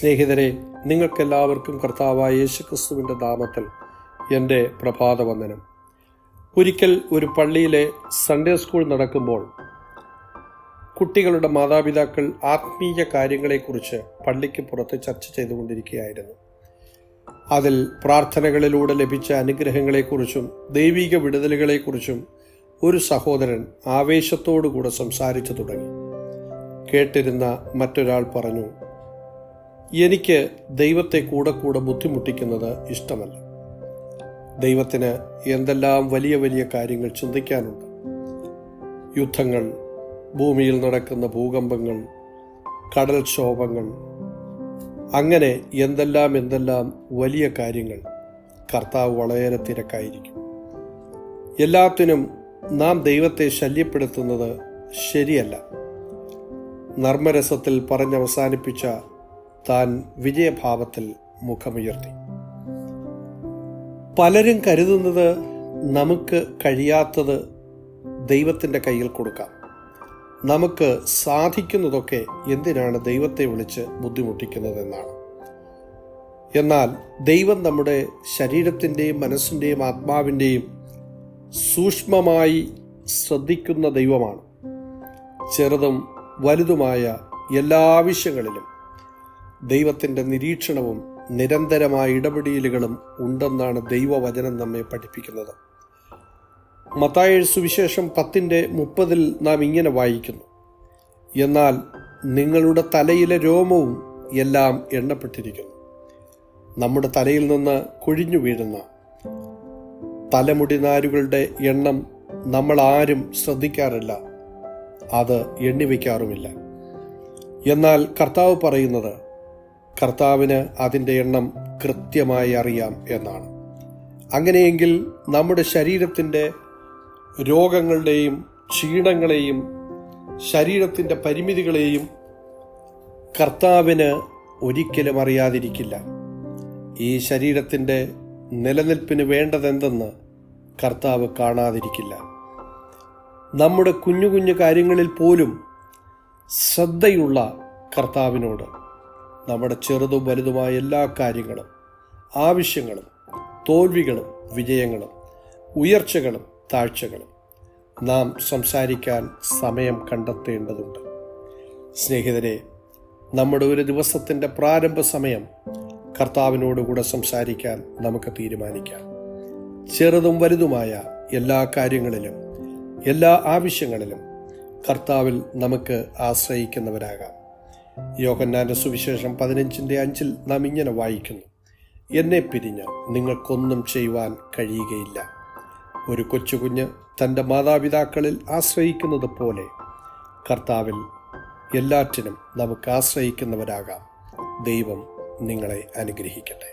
സ്നേഹിതരെ, നിങ്ങൾക്കെല്ലാവർക്കും കർത്താവായ യേശുക്രിസ്തുവിൻ്റെ നാമത്തിൽ എൻ്റെ പ്രഭാതവന്ദനം. ഒരിക്കൽ ഒരു പള്ളിയിലെ സൺഡേ സ്കൂൾ നടക്കുമ്പോൾ കുട്ടികളുടെ മാതാപിതാക്കൾ ആത്മീയ കാര്യങ്ങളെക്കുറിച്ച് പള്ളിക്ക് പുറത്ത് ചർച്ച ചെയ്തുകൊണ്ടിരിക്കുകയായിരുന്നു. അതിൽ പ്രാർത്ഥനകളിലൂടെ ലഭിച്ച അനുഗ്രഹങ്ങളെക്കുറിച്ചും ദൈവിക വിടുതലുകളെക്കുറിച്ചും ഒരു സഹോദരൻ ആവേശത്തോടുകൂടെ സംസാരിച്ചു തുടങ്ങി. കേട്ടിരുന്ന മറ്റൊരാൾ പറഞ്ഞു, എനിക്ക് ദൈവത്തെ കൂടെ ബുദ്ധിമുട്ടിക്കുന്നത് ഇഷ്ടമല്ല. ദൈവത്തിന് എന്തെല്ലാം വലിയ വലിയ കാര്യങ്ങൾ ചിന്തിക്കാനുണ്ട്. യുദ്ധങ്ങൾ, ഭൂമിയിൽ നടക്കുന്ന ഭൂകമ്പങ്ങൾ, കടൽക്ഷോഭങ്ങൾ, അങ്ങനെ എന്തെല്ലാം വലിയ കാര്യങ്ങൾ. കർത്താവ് വളരെ തിരക്കായിരിക്കും. എല്ലാത്തിനും നാം ദൈവത്തെ ശല്യപ്പെടുത്തുന്നത് ശരിയല്ല. നർമ്മരസത്തിൽ പറഞ്ഞവസാനിപ്പിച്ച താൻ വിജയഭാവത്തിൽ മുഖമുയർത്തി. പലരും കരുതുന്നത് നമുക്ക് കഴിയാത്തത് ദൈവത്തിൻ്റെ കയ്യിൽ കൊടുക്കാം. നമുക്ക് സാധിക്കുന്നതൊക്കെ എന്തിനാണ് ദൈവത്തെ വിളിച്ച് ബുദ്ധിമുട്ടിക്കുന്നതെന്നാണ്. എന്നാൽ ദൈവം നമ്മുടെ ശരീരത്തിൻ്റെയും മനസ്സിൻ്റെയും ആത്മാവിൻ്റെയും സൂക്ഷ്മമായി ശ്രദ്ധിക്കുന്ന ദൈവമാണ്. ചെറുതും വലുതുമായ എല്ലാ ആവശ്യങ്ങളിലും ദൈവത്തിൻ്റെ നിരീക്ഷണവും നിരന്തരമായ ഇടപെടലുകളും ഉണ്ടെന്നാണ് ദൈവവചനം നമ്മെ പഠിപ്പിക്കുന്നത്. മത്തായി സുവിശേഷം 10:30 നാം ഇങ്ങനെ വായിക്കുന്നു, എന്നാൽ നിങ്ങളുടെ തലയിലെ രോമവും എല്ലാം എണ്ണപ്പെട്ടിരിക്കുന്നു. നമ്മുടെ തലയിൽ നിന്ന് കൊഴിഞ്ഞു വീഴുന്ന തലമുടി നാരുകളുടെ എണ്ണം നമ്മൾ ആരും ശ്രദ്ധിക്കാറില്ല, അത് എണ്ണിവെക്കാറുമില്ല. എന്നാൽ കർത്താവ് പറയുന്നത് കർത്താവിന് അതിൻ്റെ എണ്ണം കൃത്യമായി അറിയാം എന്നാണ്. അങ്ങനെയെങ്കിൽ നമ്മുടെ ശരീരത്തിൻ്റെ രോഗങ്ങളുടെയും ക്ഷീണങ്ങളെയും ശരീരത്തിൻ്റെ പരിമിതികളെയും കർത്താവിന് ഒരിക്കലും അറിയാതിരിക്കില്ല. ഈ ശരീരത്തിൻ്റെ നിലനിൽപ്പിന് വേണ്ടതെന്തെന്ന് കർത്താവ് കാണാതിരിക്കില്ല. നമ്മുടെ കുഞ്ഞു കുഞ്ഞു കാര്യങ്ങളിൽ പോലും ശ്രദ്ധയുള്ള കർത്താവിനോട് നമ്മുടെ ചെറുതും വലുതുമായ എല്ലാ കാര്യങ്ങളും, ആവശ്യങ്ങളും, തോൽവികളും വിജയങ്ങളും, ഉയർച്ചകളും താഴ്ചകളും നാം സംസാരിക്കാൻ സമയം കണ്ടെത്തേണ്ടതുണ്ട്. സ്നേഹിതരെ, നമ്മുടെ ഒരു ദിവസത്തിൻ്റെ പ്രാരംഭ സമയം കർത്താവിനോടുകൂടെ സംസാരിക്കാൻ നമുക്ക് തീരുമാനിക്കാം. ചെറുതും വലുതുമായ എല്ലാ കാര്യങ്ങളിലും, എല്ലാ ആവശ്യങ്ങളിലും കർത്താവിൽ നമുക്ക് ആശ്രയിക്കുന്നവരാകാം. യോഹന്നാന്റെ സുവിശേഷം 15:5 നാം ഇങ്ങനെ വായിക്കുന്നു, എന്നെ പിരിഞ്ഞ് നിങ്ങൾക്കൊന്നും ചെയ്യുവാൻ കഴിയുകയില്ല. ഒരു കൊച്ചുകുഞ്ഞ് തൻ്റെ മാതാപിതാക്കളിൽ ആശ്രയിക്കുന്നത് പോലെ കർത്താവിൽ എല്ലാറ്റിനും നമുക്ക് ആശ്രയിക്കുന്നവരാകാം. ദൈവം നിങ്ങളെ അനുഗ്രഹിക്കട്ടെ.